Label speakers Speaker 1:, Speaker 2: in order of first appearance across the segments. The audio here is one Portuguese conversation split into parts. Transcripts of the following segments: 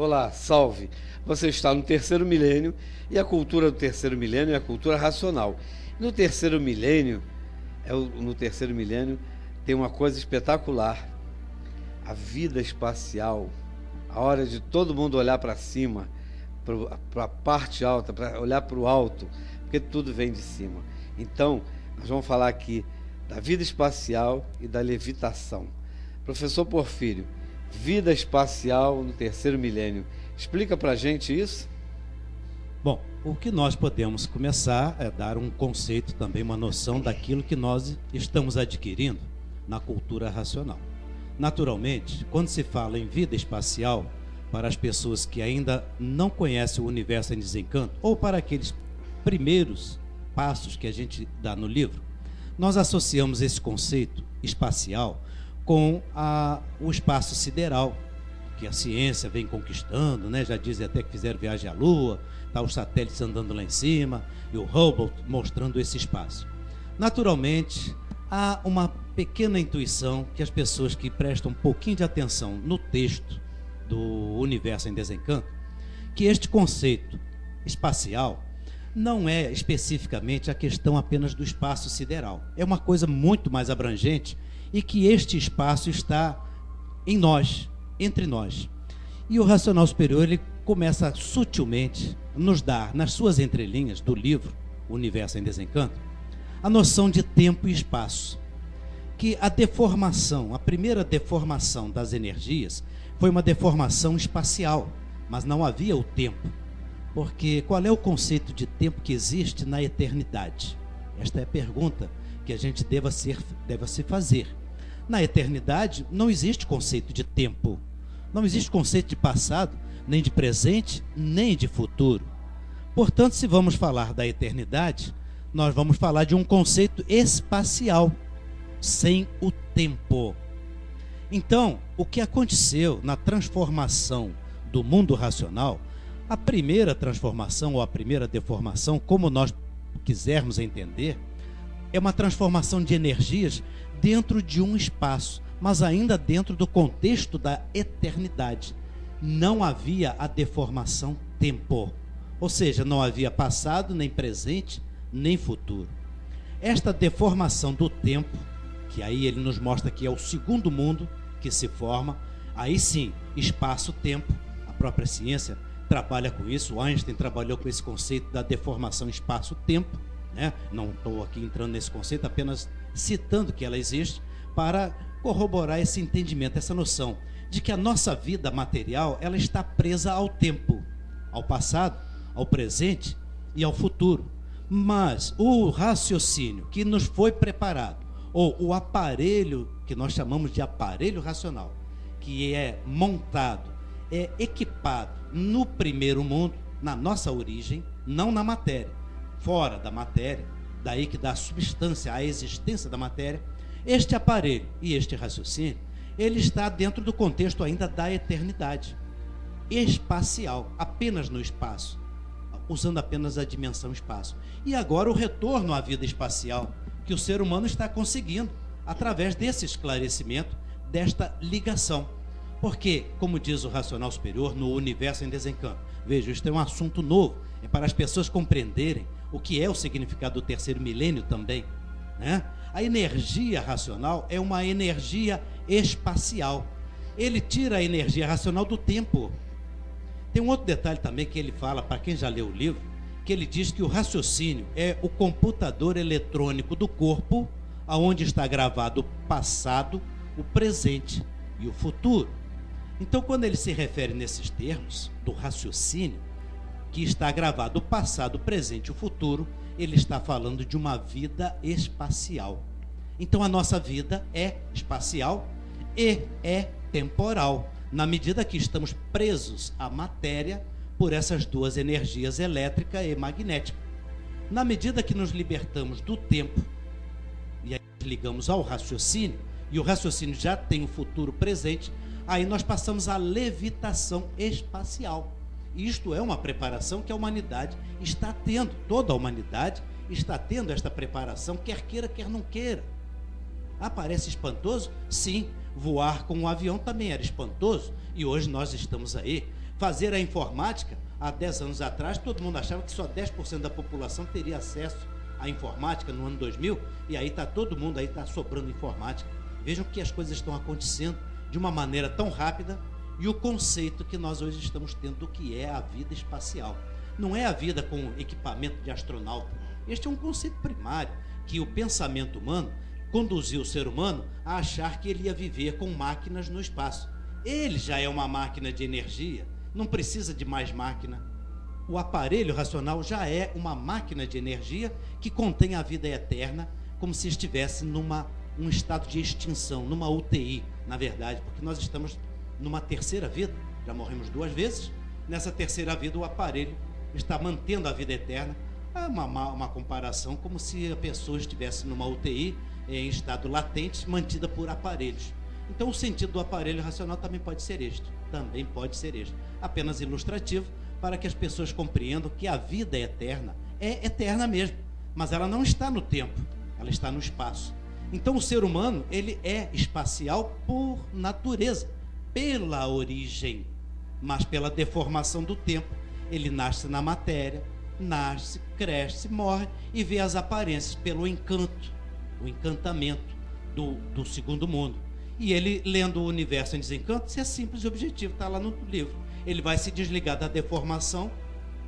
Speaker 1: Olá, salve! Você está no terceiro milênio e a cultura do terceiro milênio é a cultura racional. No terceiro milênio, tem uma coisa espetacular. A vida espacial, a hora de todo mundo olhar para cima, para a parte alta, para olhar para o alto, porque tudo vem de cima. Então, nós vamos falar aqui da vida espacial e da levitação. Professor Porfírio, vida espacial no terceiro milênio. Explica para a gente isso?
Speaker 2: Bom, o que nós podemos começar é dar um conceito também, uma noção daquilo que nós estamos adquirindo na cultura racional. Naturalmente, quando se fala em vida espacial, para as pessoas que ainda não conhecem o Universo em Desencanto, ou para aqueles primeiros passos que a gente dá no livro, nós associamos esse conceito espacial com o espaço sideral, que a ciência vem conquistando, né? Já dizem até que fizeram viagem à Lua, tá os satélites andando lá em cima, e o Hubble mostrando esse espaço. Naturalmente, há uma pequena intuição que as pessoas que prestam um pouquinho de atenção no texto do Universo em Desencanto, que este conceito espacial não é especificamente a questão apenas do espaço sideral. É uma coisa muito mais abrangente e que este espaço está em nós, entre nós. E o Racional Superior, ele começa sutilmente a nos dar, nas suas entrelinhas do livro O Universo em Desencanto, a noção de tempo e espaço. Que a deformação, a primeira deformação das energias, foi uma deformação espacial, mas não havia o tempo. Porque qual é o conceito de tempo que existe na eternidade? Esta é a pergunta que a gente deva se fazer. Na eternidade não existe conceito de tempo, não existe conceito de passado, nem de presente, nem de futuro. Portanto, se vamos falar da eternidade, nós vamos falar de um conceito espacial, sem o tempo. Então, o que aconteceu na transformação do mundo racional, a primeira transformação ou a primeira deformação, como nós quisermos entender, é uma transformação de energias dentro de um espaço, mas ainda dentro do contexto da eternidade. Não havia a deformação tempo, ou seja, não havia passado, nem presente, nem futuro. Esta deformação do tempo, que aí ele nos mostra que é o segundo mundo que se forma, aí sim, espaço-tempo, a própria ciência trabalha com isso, o Einstein trabalhou com esse conceito da deformação espaço-tempo, né? Não estou aqui entrando nesse conceito, apenas citando que ela existe para corroborar esse entendimento, essa noção de que a nossa vida material, ela está presa ao tempo, ao passado, ao presente e ao futuro. Mas o raciocínio que nos foi preparado, ou o aparelho que nós chamamos de aparelho racional, que é montado, é equipado no primeiro mundo, na nossa origem, não na matéria, fora da matéria, daí que dá substância à existência da matéria. Este aparelho e este raciocínio, ele está dentro do contexto ainda da eternidade, espacial, apenas no espaço, usando apenas a dimensão espaço. E agora o retorno à vida espacial, que o ser humano está conseguindo, através desse esclarecimento, desta ligação. Porque, como diz o Racional Superior, no Universo em Desencanto, veja, isto é um assunto novo, é para as pessoas compreenderem o que é o significado do terceiro milênio também, né? A energia racional é uma energia espacial. Ele tira a energia racional do tempo. Tem um outro detalhe também que ele fala, para quem já leu o livro, que ele diz que o raciocínio é o computador eletrônico do corpo, aonde está gravado o passado, o presente e o futuro. Então, quando ele se refere nesses termos do raciocínio, que está gravado o passado, o presente e o futuro, ele está falando de uma vida espacial. Então, a nossa vida é espacial e é temporal, na medida que estamos presos à matéria por essas duas energias, elétrica e magnética. Na medida que nos libertamos do tempo, e aí ligamos ao raciocínio, e o raciocínio já tem o futuro presente, aí nós passamos à levitação espacial. Isto é uma preparação que a humanidade está tendo, toda a humanidade está tendo esta preparação, quer queira, quer não queira. Ah, parece espantoso? Sim, Voar com um avião também era espantoso, e hoje nós estamos aí. Fazer a informática, há 10 anos atrás, todo mundo achava que só 10% da população teria acesso à informática no ano 2000, e aí está todo mundo, aí está sobrando informática. Vejam que as coisas estão acontecendo de uma maneira tão rápida, e o conceito que nós hoje estamos tendo do que é a vida espacial. Não é a vida com equipamento de astronauta. Este é um conceito primário, que o pensamento humano conduziu o ser humano a achar que ele ia viver com máquinas no espaço. Ele já é uma máquina de energia, não precisa de mais máquina. O aparelho racional já é uma máquina de energia que contém a vida eterna, como se estivesse num estado de extinção, numa UTI, na verdade, porque nós estamos numa terceira vida, já morremos 2 vezes, nessa terceira vida o aparelho está mantendo a vida eterna. É uma comparação como se a pessoa estivesse numa UTI, em estado latente, mantida por aparelhos. Então o sentido do aparelho racional também pode ser este, apenas ilustrativo, para que as pessoas compreendam que a vida eterna é eterna mesmo, mas ela não está no tempo, ela está no espaço. Então o ser humano, ele é espacial por natureza, pela origem, mas pela deformação do tempo. Ele nasce na matéria, nasce, cresce, morre e vê as aparências pelo encanto, o encantamento do segundo mundo. E ele, lendo o Universo em Desencanto, isso é simples e objetivo, está lá no livro. Ele vai se desligar da deformação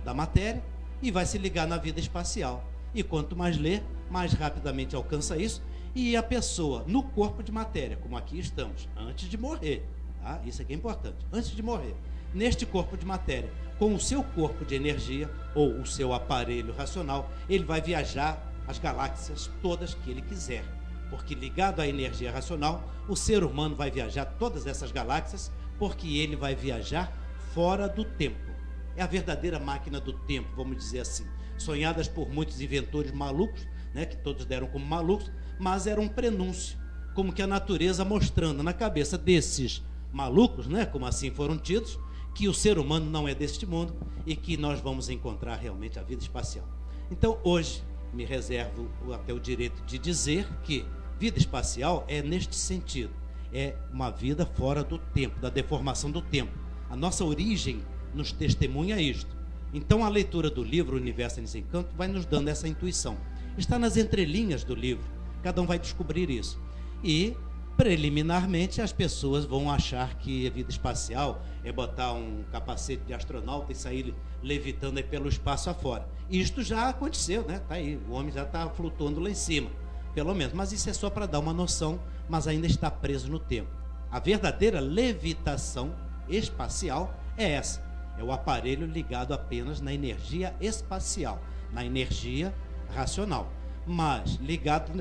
Speaker 2: da matéria e vai se ligar na vida espacial. E quanto mais lê, mais rapidamente alcança isso. E a pessoa, no corpo de matéria, como aqui estamos, antes de morrer, tá? Isso aqui é importante, antes de morrer, neste corpo de matéria, com o seu corpo de energia, ou o seu aparelho racional, ele vai viajar as galáxias todas que ele quiser. Porque ligado à energia racional, o ser humano vai viajar todas essas galáxias, porque ele vai viajar fora do tempo. É a verdadeira máquina do tempo, vamos dizer assim. Sonhadas por muitos inventores malucos, né, que todos deram como malucos, mas era um prenúncio, como que a natureza mostrando na cabeça desses malucos, né, como assim foram tidos, que o ser humano não é deste mundo e que nós vamos encontrar realmente a vida espacial. Então, hoje, me reservo até o direito de dizer que vida espacial é neste sentido, é uma vida fora do tempo, da deformação do tempo. A nossa origem nos testemunha isto. Então, a leitura do livro Universo em Desencanto vai nos dando essa intuição. Está nas entrelinhas do livro, cada um vai descobrir isso. E, preliminarmente, as pessoas vão achar que a vida espacial é botar um capacete de astronauta e sair levitando aí pelo espaço afora. Isto já aconteceu, né? Tá aí, o homem já está flutuando lá em cima, pelo menos. Mas isso é só para dar uma noção, mas ainda está preso no tempo. A verdadeira levitação espacial é essa. É o aparelho ligado apenas na energia espacial, na energia racional. Mas ligado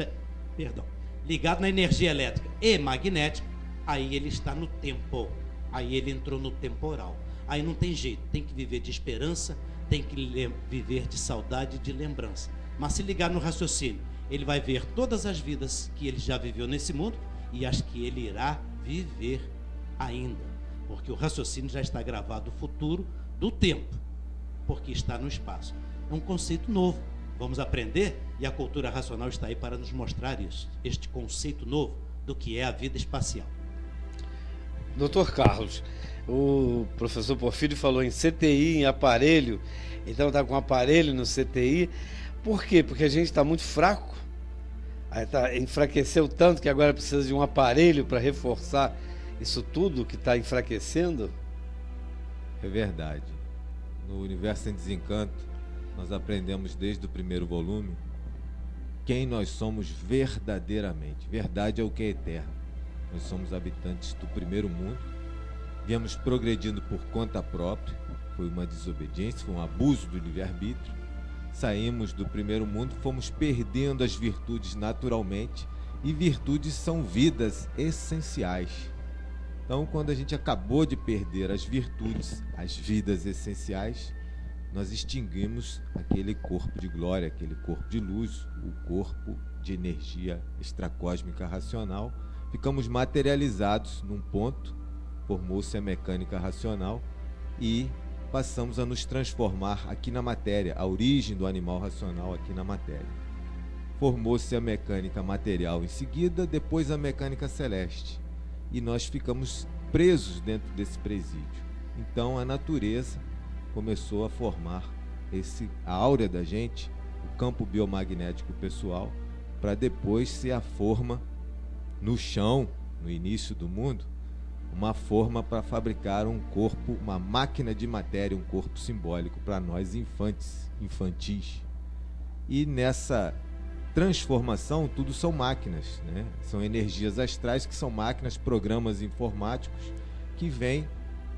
Speaker 2: na energia elétrica e magnética, aí ele está no tempo, aí ele entrou no temporal. Aí não tem jeito, tem que viver de esperança, tem que viver de saudade e de lembrança. Mas se ligar no raciocínio, ele vai ver todas as vidas que ele já viveu nesse mundo e as que ele irá viver ainda. Porque o raciocínio já está gravado no futuro do tempo, porque está no espaço. É um conceito novo. Vamos aprender e a cultura racional está aí para nos mostrar isso, este conceito novo do que é a vida espacial.
Speaker 1: Doutor Carlos, o professor Porfírio falou em CTI, em aparelho, então está com aparelho no CTI. Por quê? Porque a gente está muito fraco, enfraqueceu tanto que agora precisa de um aparelho para reforçar isso tudo que está enfraquecendo?
Speaker 3: É verdade. No Universo em Desencanto, nós aprendemos desde o primeiro volume quem nós somos verdadeiramente. Verdade é o que é eterno. Nós somos habitantes do primeiro mundo, viemos progredindo por conta própria, foi uma desobediência, foi um abuso do livre-arbítrio. Saímos do primeiro mundo, fomos perdendo as virtudes naturalmente, e virtudes são vidas essenciais. Então, quando a gente acabou de perder as virtudes, as vidas essenciais, nós extinguimos aquele corpo de glória, aquele corpo de luz, o corpo de energia extracósmica racional. Ficamos materializados num ponto, formou-se a mecânica racional e passamos a nos transformar aqui na matéria, a origem do animal racional aqui na matéria. Formou-se a mecânica material em seguida, depois a mecânica celeste. e nós ficamos presos dentro desse presídio. Então a natureza começou a formar a áurea da gente, o campo biomagnético pessoal, para depois ser a forma no chão, no início do mundo, uma forma para fabricar um corpo, uma máquina de matéria, um corpo simbólico para nós infantis. E nessa transformação, tudo são máquinas, né? São energias astrais que são máquinas, programas informáticos que vêm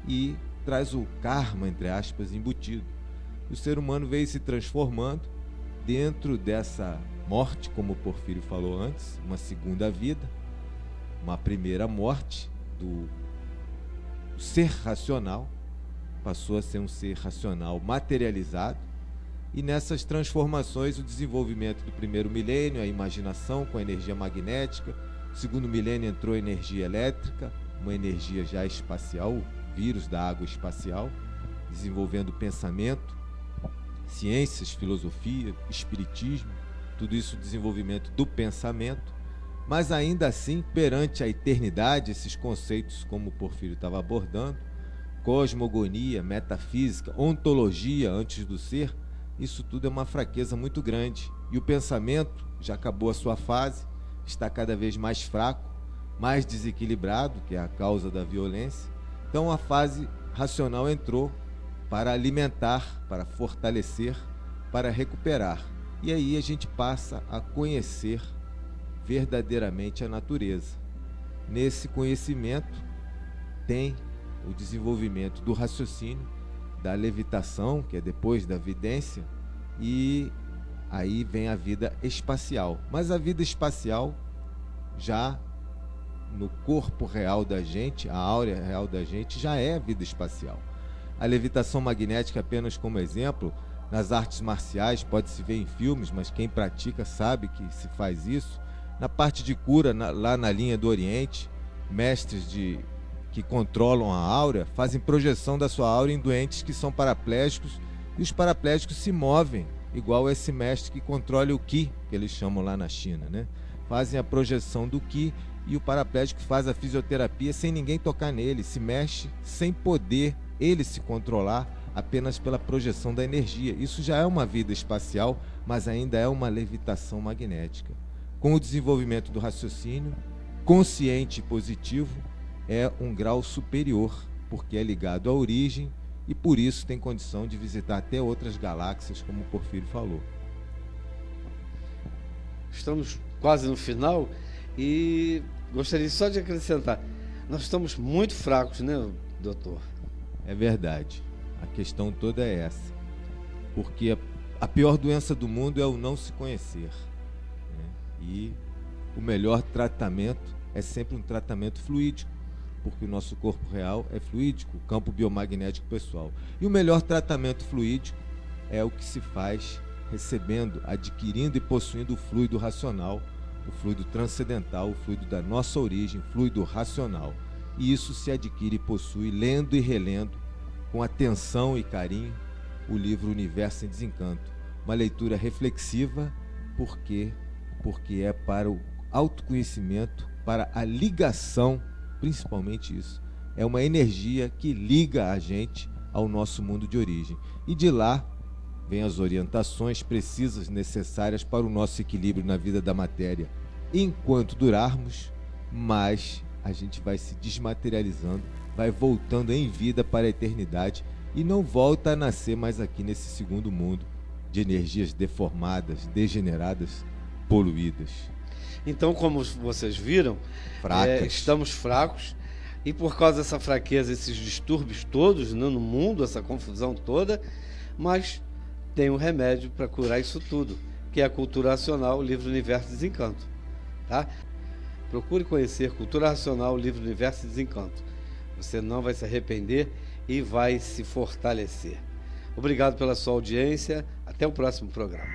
Speaker 3: e traz o karma, entre aspas, embutido. O ser humano veio se transformando dentro dessa morte, como o Porfírio falou antes, uma segunda vida, uma primeira morte do ser racional, passou a ser um ser racional materializado, e nessas transformações o desenvolvimento do primeiro milênio, a imaginação com a energia magnética, o segundo milênio entrou a energia elétrica, uma energia já espacial, o vírus da água espacial, desenvolvendo pensamento, ciências, filosofia, espiritismo, tudo isso desenvolvimento do pensamento, mas ainda assim, perante a eternidade, esses conceitos, como o Porfírio estava abordando, cosmogonia, metafísica, ontologia antes do ser, isso tudo é uma fraqueza muito grande. E o pensamento já acabou a sua fase, está cada vez mais fraco, mais desequilibrado, que é a causa da violência. Então a fase racional entrou para alimentar, para fortalecer, para recuperar. E aí a gente passa a conhecer verdadeiramente a natureza. Nesse conhecimento tem o desenvolvimento do raciocínio, da levitação, que é depois da vidência, e aí vem a vida espacial. Mas a vida espacial, já no corpo real da gente, a áurea real da gente, já é a vida espacial. A levitação magnética, apenas como exemplo, nas artes marciais, pode-se ver em filmes, mas quem pratica sabe que se faz isso. Na parte de cura, lá na linha do Oriente, mestres que controlam a áurea fazem projeção da sua áurea em doentes que são paraplégicos, e os paraplégicos se movem, igual esse mestre que controla o Qi, que eles chamam lá na China, né? Fazem a projeção do Qi e o paraplégico faz a fisioterapia sem ninguém tocar nele, se mexe sem poder ele se controlar, apenas pela projeção da energia. Isso já é uma vida espacial, mas ainda é uma levitação magnética. Com o desenvolvimento do raciocínio consciente e positivo, é um grau superior, porque é ligado à origem e por isso tem condição de visitar até outras galáxias, como o Porfírio falou.
Speaker 1: Estamos quase no final e gostaria só de acrescentar, nós estamos muito fracos, né, doutor?
Speaker 3: É verdade, a questão toda é essa, porque a pior doença do mundo é o não se conhecer, né? E o melhor tratamento é sempre um tratamento fluídico, porque o nosso corpo real é fluídico, o campo biomagnético pessoal. E o melhor tratamento fluídico é o que se faz recebendo, adquirindo e possuindo o fluido racional, o fluido transcendental, o fluido da nossa origem, o fluido racional. E isso se adquire e possui lendo e relendo, com atenção e carinho, o livro Universo em Desencanto. Uma leitura reflexiva, porque é para o autoconhecimento, para a ligação, principalmente isso. É uma energia que liga a gente ao nosso mundo de origem. E de lá vêm as orientações precisas, necessárias para o nosso equilíbrio na vida da matéria. Enquanto durarmos, mas a gente vai se desmaterializando, vai voltando em vida para a eternidade e não volta a nascer mais aqui nesse segundo mundo de energias deformadas, degeneradas, poluídas.
Speaker 1: Então, como vocês viram, estamos fracos e por causa dessa fraqueza, esses distúrbios todos, né, no mundo, essa confusão toda, mas tem um remédio para curar isso tudo, que é a Cultura Racional, o livro Universo Desencanto. Tá? Procure conhecer Cultura Racional, o livro Universo Desencanto. Você não vai se arrepender e vai se fortalecer. Obrigado pela sua audiência. Até o próximo programa.